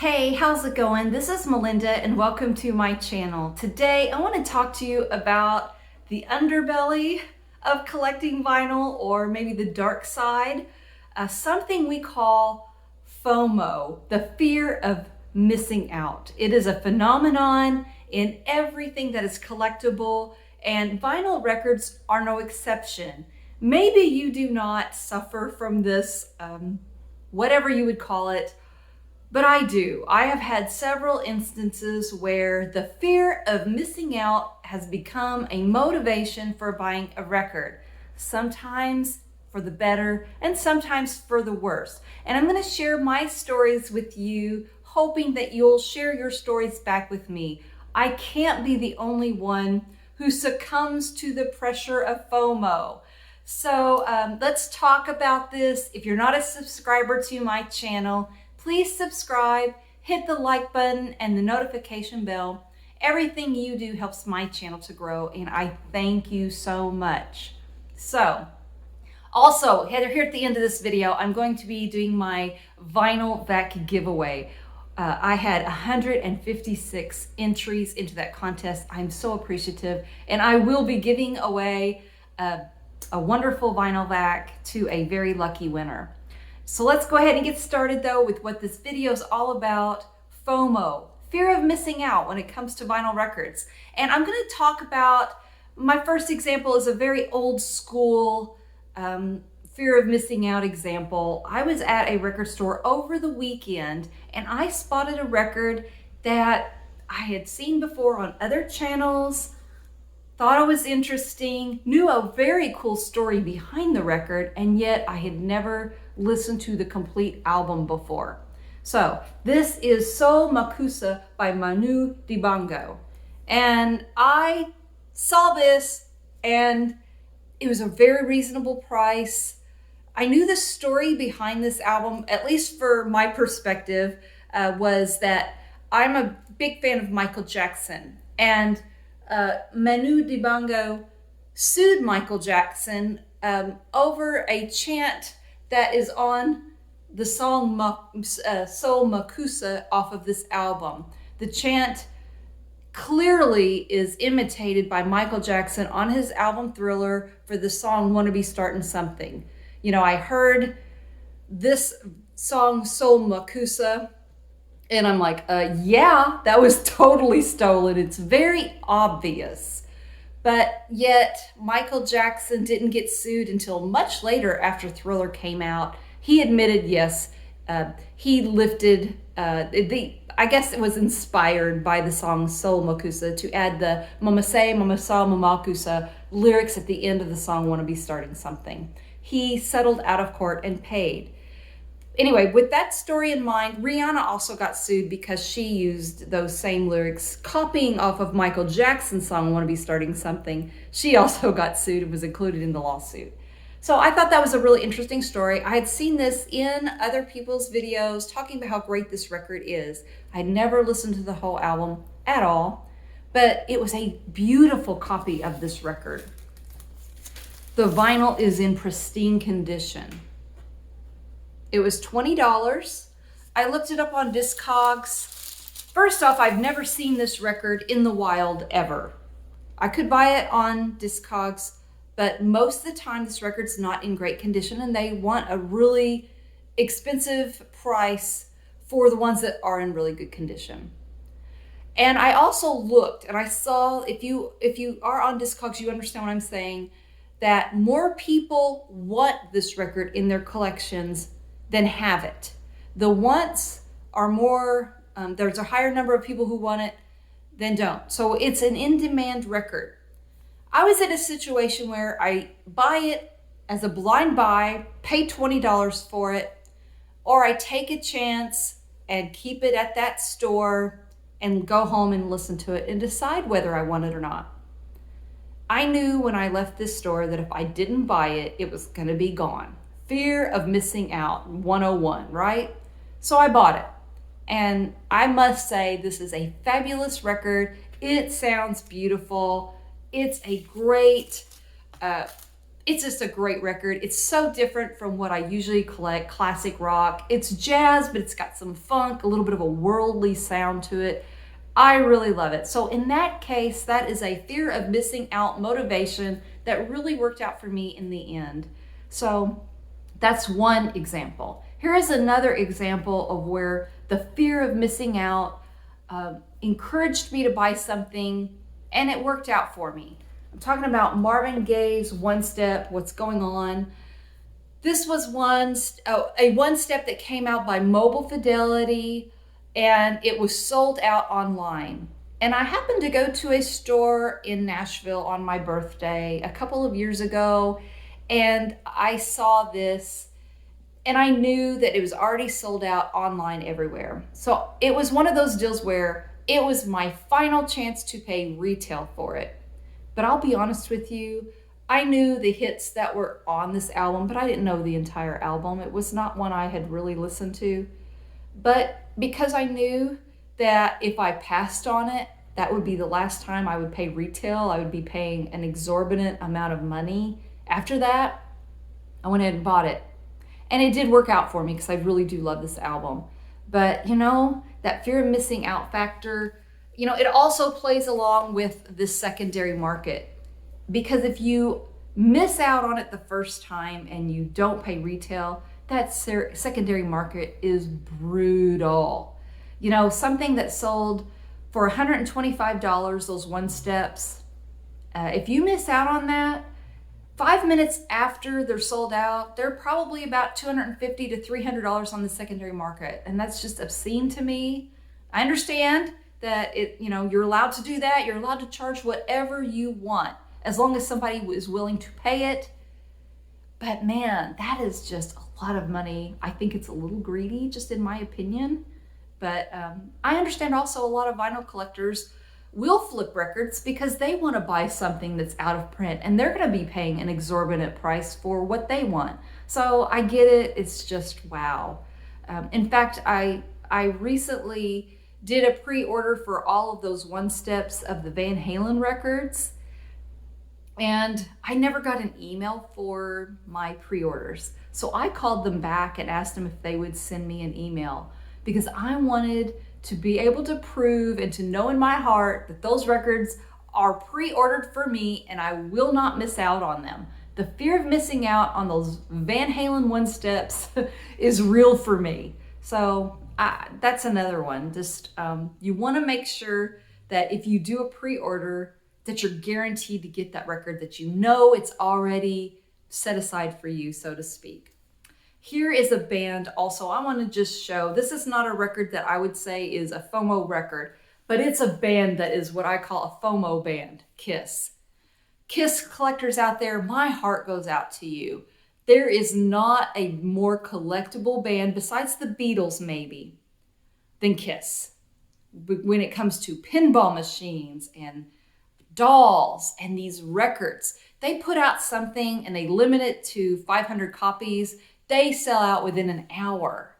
Hey, how's it going? This is Melinda and welcome to my channel. Today I want to talk to you about the underbelly of collecting vinyl, or maybe the dark side, something we call FOMO, the fear of missing out. It is a phenomenon in everything that is collectible, and vinyl records are no exception. Maybe you do not suffer from this, whatever you would call it, but I do. I have had several instances where the fear of missing out has become a motivation for buying a record, sometimes for the better and sometimes for the worse. And I'm going to share my stories with you, hoping that you'll share your stories back with me. I can't be the only one who succumbs to the pressure of FOMO. So let's talk about this. If you're not a subscriber to my channel, please subscribe, hit the like button and the notification bell. Everything you do helps my channel to grow, and I thank you so much. So, also, here at the end of this video, I'm going to be doing my Vinyl Vac giveaway. I had 156 entries into that contest. I'm so appreciative, and I will be giving away a wonderful Vinyl Vac to a very lucky winner. So let's go ahead and get started though with what this video is all about: FOMO, fear of missing out when it comes to vinyl records. And I'm going to talk about, my first example is a very old school fear of missing out example. I was at a record store over the weekend and I spotted a record that I had seen before on other channels, thought it was interesting, knew a very cool story behind the record, and yet I had never listened to the complete album before. So this is Soul Makusa by Manu Dibango. And I saw this and it was a very reasonable price. I knew the story behind this album, at least for my perspective, was that I'm a big fan of Michael Jackson, and Manu Dibango sued Michael Jackson over a chant that is on the song Soul Makusa off of this album. The chant clearly is imitated by Michael Jackson on his album Thriller for the song Wanna Be Starting Something. You know, I heard this song Soul Makusa and I'm like, yeah, that was totally stolen. It's very obvious. But yet Michael Jackson didn't get sued until much later after Thriller came out. He admitted, yes, he lifted, I guess it was inspired by the song Soul Makusa to add the Mama Say, Mama Sa, Mama Kusa lyrics at the end of the song Wanna Be Starting Something. He settled out of court and paid. Anyway, with that story in mind, Rihanna also got sued because she used those same lyrics, copying off of Michael Jackson's song, Wanna Be Starting Something. She also got sued. It was included in the lawsuit. So I thought that was a really interesting story. I had seen this in other people's videos talking about how great this record is. I'd never listened to the whole album at all, but it was a beautiful copy of this record. The vinyl is in pristine condition. It was $20. I looked it up on Discogs. First off, I've never seen this record in the wild ever. I could buy it on Discogs, but most of the time this record's not in great condition and they want a really expensive price for the ones that are in really good condition. And I also looked and I saw, if you are on Discogs, you understand what I'm saying, that more people want this record in their collections than have it. The wants are more, there's a higher number of people who want it than don't. So it's an in-demand record. I was in a situation where I buy it as a blind buy, pay $20 for it, or I take a chance and keep it at that store and go home and listen to it and decide whether I want it or not. I knew when I left this store that if I didn't buy it, it was gonna be gone. Fear of missing out 101, right? So I bought it. And I must say, this is a fabulous record. It sounds beautiful. It's a great It's just a great record. It's so different from what I usually collect, classic rock. It's jazz, but it's got some funk, a little bit of a worldly sound to it. I really love it. So in that case, that is a fear of missing out motivation that really worked out for me in the end. So that's one example. Here is another example of where the fear of missing out encouraged me to buy something and it worked out for me. I'm talking about Marvin Gaye's One Step, What's Going On. This was a one step that came out by Mobile Fidelity, and it was sold out online. And I happened to go to a store in Nashville on my birthday a couple of years ago, and I saw this, and I knew that it was already sold out online everywhere. So it was one of those deals where it was my final chance to pay retail for it. But I'll be honest with you, I knew the hits that were on this album, but I didn't know the entire album. It was not one I had really listened to. But because I knew that if I passed on it, that would be the last time I would pay retail. I would be paying an exorbitant amount of money. After that, I went ahead and bought it. And it did work out for me because I really do love this album. But that fear of missing out factor, it also plays along with this secondary market. Because if you miss out on it the first time and you don't pay retail, that secondary market is brutal. Something that sold for $125, those one steps, if you miss out on that, 5 minutes after they're sold out, they're probably about $250 to $300 on the secondary market. And that's just obscene to me. I understand that you're allowed to do that. You're allowed to charge whatever you want, as long as somebody is willing to pay it. But man, that is just a lot of money. I think it's a little greedy, just in my opinion. But I understand also a lot of vinyl collectors will flip records because they want to buy something that's out of print and they're going to be paying an exorbitant price for what they want. So I get it. It's just wow. In fact, I recently did a pre-order for all of those one steps of the Van Halen records. And I never got an email for my pre-orders. So I called them back and asked them if they would send me an email because I wanted to be able to prove and to know in my heart that those records are pre-ordered for me and I will not miss out on them. The fear of missing out on those Van Halen one steps is real for me. So that's another one. Just you want to make sure that if you do a pre-order, that you're guaranteed to get that record, that it's already set aside for you, so to speak. Here is a band also I want to just show. This is not a record that I would say is a FOMO record, but it's a band that is what I call a FOMO band, Kiss. Kiss collectors out there, my heart goes out to you. There is not a more collectible band, besides the Beatles maybe, than Kiss. When it comes to pinball machines and dolls and these records, they put out something and they limit it to 500 copies. They sell out within an hour.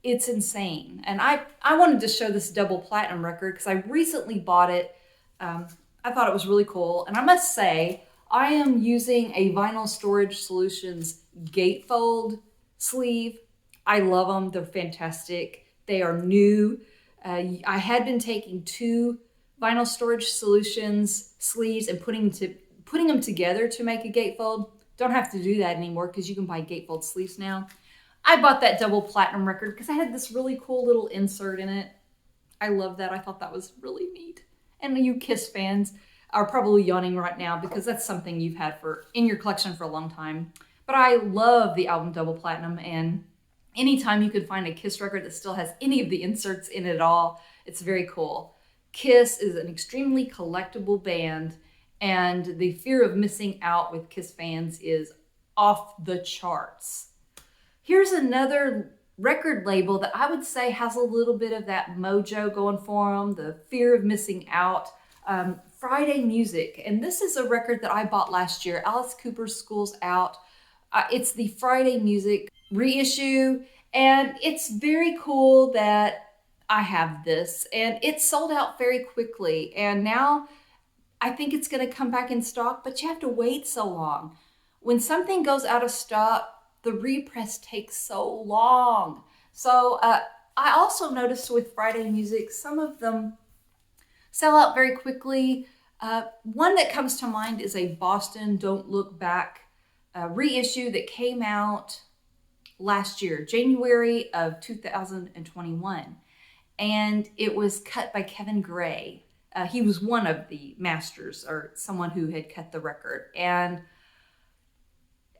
It's insane. And I wanted to show this double platinum record because I recently bought it. I thought it was really cool. And I must say, I am using a Vinyl Storage Solutions gatefold sleeve. I love them. They're fantastic. They are new. I had been taking two Vinyl Storage Solutions sleeves and putting them together to make a gatefold. Don't have to do that anymore because you can buy gatefold sleeves now. I bought that double platinum record because I had this really cool little insert in it. I love that. I thought that was really neat. And you Kiss fans are probably yawning right now because that's something you've had in your collection for a long time. But I love the album Double Platinum, and anytime you can find a Kiss record that still has any of the inserts in it at all, it's very cool. Kiss is an extremely collectible band, and the fear of missing out with Kiss fans is off the charts. Here's another record label that I would say has a little bit of that mojo going for them, the fear of missing out. Friday Music, and this is a record that I bought last year. Alice Cooper's School's Out. It's the Friday Music reissue, and it's very cool that I have this, and it sold out very quickly, and now I think it's going to come back in stock, but you have to wait so long. when something goes out of stock, the repress takes so long. So I also noticed with Friday music, some of them sell out very quickly. One that comes to mind is a Boston Don't Look Back reissue that came out last year, January of 2021. And it was cut by Kevin Gray. He was one of the masters, or someone who had cut the record. And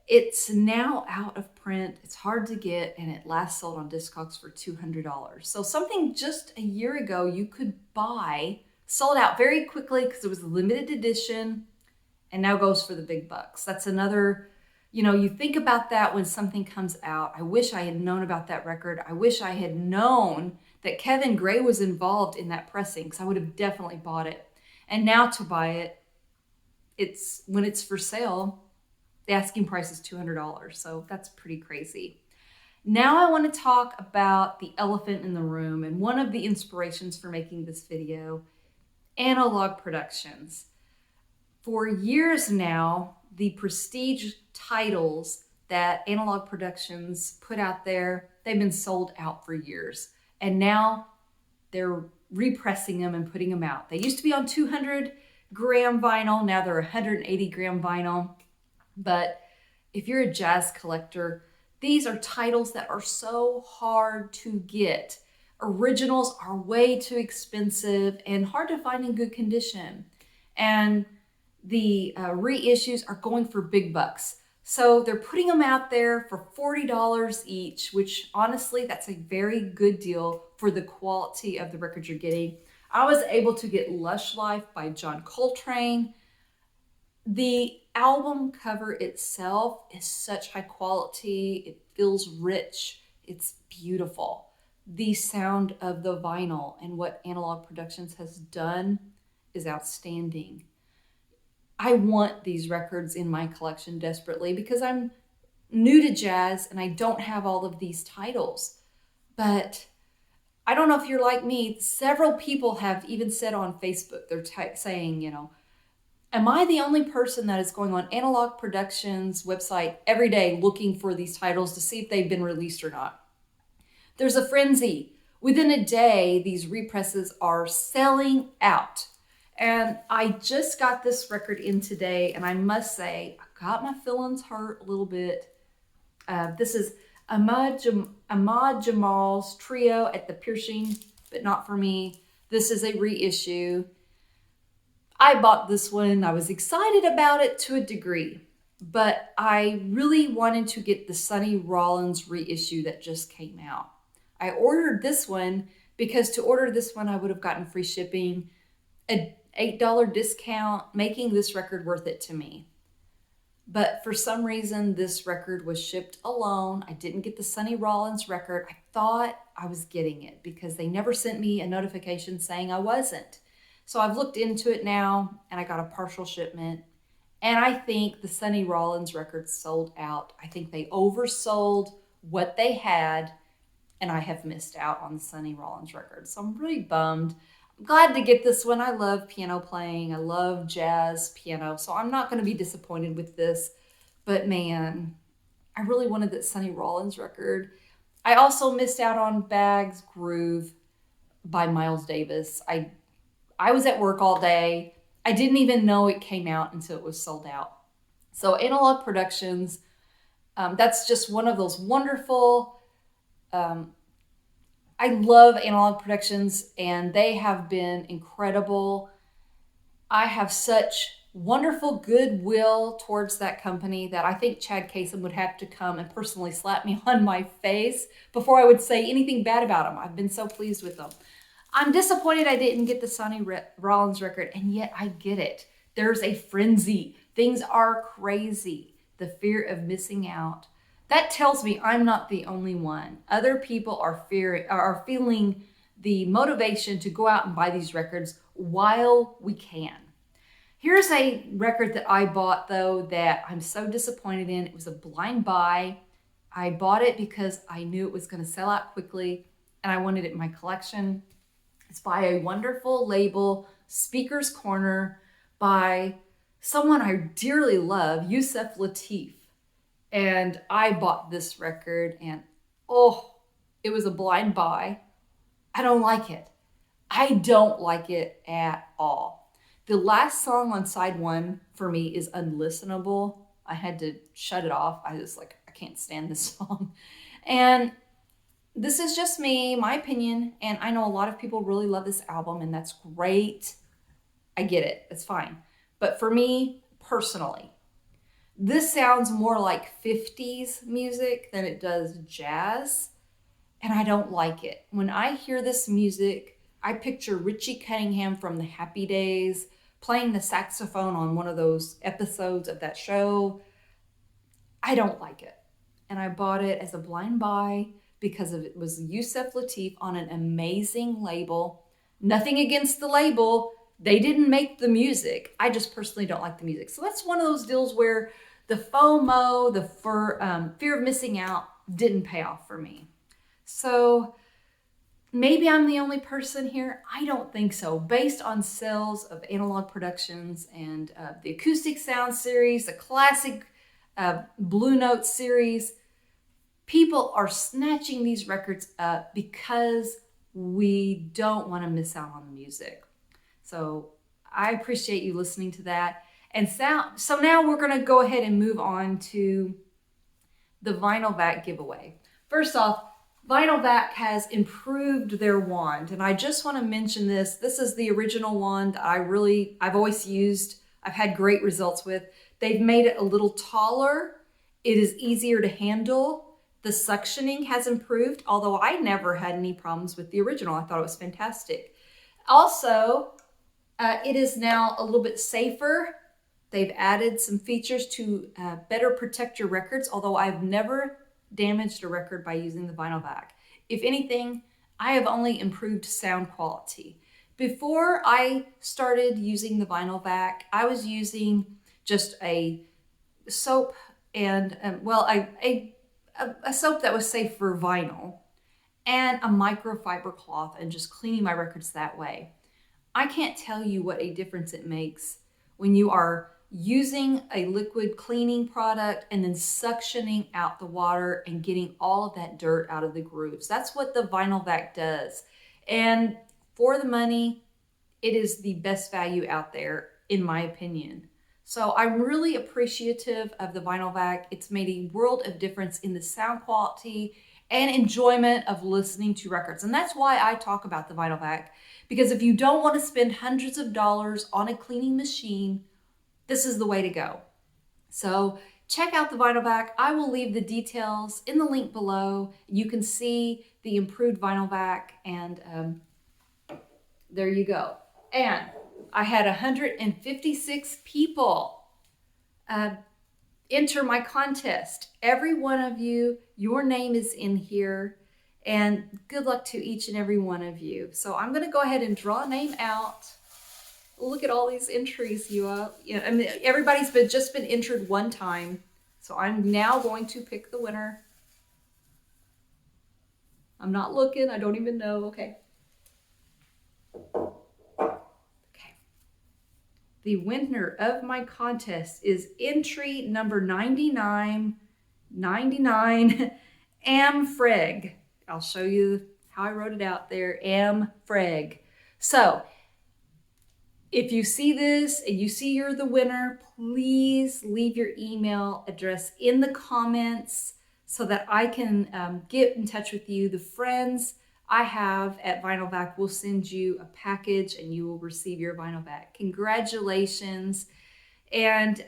it's now out of print. It's hard to get, and it last sold on Discogs for $200. So something just a year ago you could buy, sold out very quickly because it was a limited edition, and now goes for the big bucks. That's another, you think about that when something comes out. I wish I had known about that record. I wish I had known that Kevin Gray was involved in that pressing, because I would have definitely bought it. And now to buy it, when it's for sale, the asking price is $200. So that's pretty crazy. Now I want to talk about the elephant in the room, and one of the inspirations for making this video, Analog Productions. For years now, the prestige titles that Analog Productions put out there, they've been sold out for years. And now they're repressing them and putting them out. They used to be on 200-gram vinyl. Now they're 180-gram vinyl. But if you're a jazz collector, these are titles that are so hard to get. Originals are way too expensive and hard to find in good condition. And the reissues are going for big bucks. So they're putting them out there for $40 each, which honestly, that's a very good deal for the quality of the records you're getting. I was able to get Lush Life by John Coltrane. The album cover itself is such high quality. It feels rich. It's beautiful. The sound of the vinyl and what Analog Productions has done is outstanding. I want these records in my collection desperately because I'm new to jazz and I don't have all of these titles. But I don't know if you're like me. Several people have even said on Facebook, they're saying, am I the only person that is going on Analog Productions website every day looking for these titles to see if they've been released or not? There's a frenzy. Within a day, these represses are selling out. And I just got this record in today, and I must say, I got my feelings hurt a little bit. This is Ahmad Jamal's Trio at the Piercing, but not for me. This is a reissue. I bought this one. I was excited about it to a degree, but I really wanted to get the Sonny Rollins reissue that just came out. I ordered this one because to order this one, I would have gotten free shipping, an $8 discount, making this record worth it to me. But for some reason, this record was shipped alone. I didn't get the Sonny Rollins record. I thought I was getting it because they never sent me a notification saying I wasn't. So I've looked into it now, and I got a partial shipment. And I think the Sonny Rollins record sold out. I think they oversold what they had, and I have missed out on the Sonny Rollins record. So I'm really bummed. I'm glad to get this one. I love piano playing. I love jazz piano. So I'm not going to be disappointed with this. But man, I really wanted that Sonny Rollins record. I also missed out on Bag's Groove by Miles Davis. I was at work all day. I didn't even know it came out until it was sold out. So Analog Productions, that's just one of those wonderful, I love Analog Productions, and they have been incredible. I have such wonderful goodwill towards that company that I think Chad Kasem would have to come and personally slap me on my face before I would say anything bad about them. I've been so pleased with them. I'm disappointed I didn't get the Sonny Rollins record, and yet I get it. There's a frenzy. Things are crazy. The fear of missing out. That tells me I'm not the only one. Other people are feeling the motivation to go out and buy these records while we can. Here's a record that I bought, though, that I'm so disappointed in. It was a blind buy. I bought it because I knew it was going to sell out quickly, and I wanted it in my collection. It's by a wonderful label, Speaker's Corner, by someone I dearly love, Yusef Luteef. And I bought this record and oh, it was a blind buy. I don't like it. I don't like it at all. The last song on side one for me is unlistenable. I had to shut it off. I just like, I can't stand this song. And this is just me, my opinion. And I know a lot of people really love this album, and that's great. I get it. It's fine. But for me personally, this sounds more like 50s music than it does jazz. And I don't like it. When I hear this music, I picture Richie Cunningham from the Happy Days playing the saxophone on one of those episodes of that show. I don't like it. And I bought it as a blind buy because it was Yusef Luteef on an amazing label. Nothing against the label. They didn't make the music. I just personally don't like the music. So that's one of those deals where the FOMO, the fear of missing out didn't pay off for me. So maybe I'm the only person here. I don't think so. Based on sales of Analog Productions and the Acoustic Sound series, the classic Blue Note series, people are snatching these records up because we don't want to miss out on the music. So I appreciate you listening to that. And so now we're going to go ahead and move on to the Vinyl Vac giveaway. First off, Vinyl Vac has improved their wand, and I just want to mention this. This is the original wand I've always used. I've had great results with. They've made it a little taller. It is easier to handle. The suctioning has improved, although I never had any problems with the original. I thought it was fantastic. Also, it is now a little bit safer. They've added some features to better protect your records, although I've never damaged a record by using the Vinyl Vac. If anything, I have only improved sound quality. Before I started using the Vinyl Vac, I was using just a soap and, a soap that was safe for vinyl and a microfiber cloth and just cleaning my records that way. I can't tell you what a difference it makes when you are using a liquid cleaning product and then suctioning out the water and getting all of that dirt out of the grooves. That's what the Vinyl Vac does. And for the money, it is the best value out there, in my opinion. So I'm really appreciative of the Vinyl Vac. It's made a world of difference in the sound quality and enjoyment of listening to records. And that's why I talk about the Vinyl Vac, because if you don't want to spend hundreds of dollars on a cleaning machine, this is the way to go. So check out the Vinyl Vac. I will leave the details in the link below. You can see the improved Vinyl Vac, and there you go. And I had 156 people enter my contest. Every one of you, your name is in here, and good luck to each and every one of you. So I'm going to go ahead and draw a name out. Look at all these entries, I mean, everybody's just been entered one time. So I'm now going to pick the winner. I'm not looking. I don't even know. Okay. The winner of my contest is entry number 9999, Amfreg. I'll show you how I wrote it out there, Amfreg. So if you see this and you see you're the winner, please leave your email address in the comments so that I can get in touch with you. The friends I have at Vinyl Vac will send you a package and you will receive your Vinyl Vac. Congratulations. And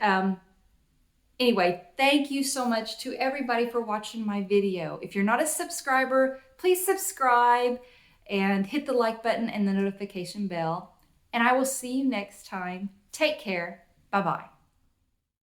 anyway, thank you so much to everybody for watching my video. If you're not a subscriber, please subscribe and hit the like button and the notification bell. And I will see you next time. Take care. Bye-bye.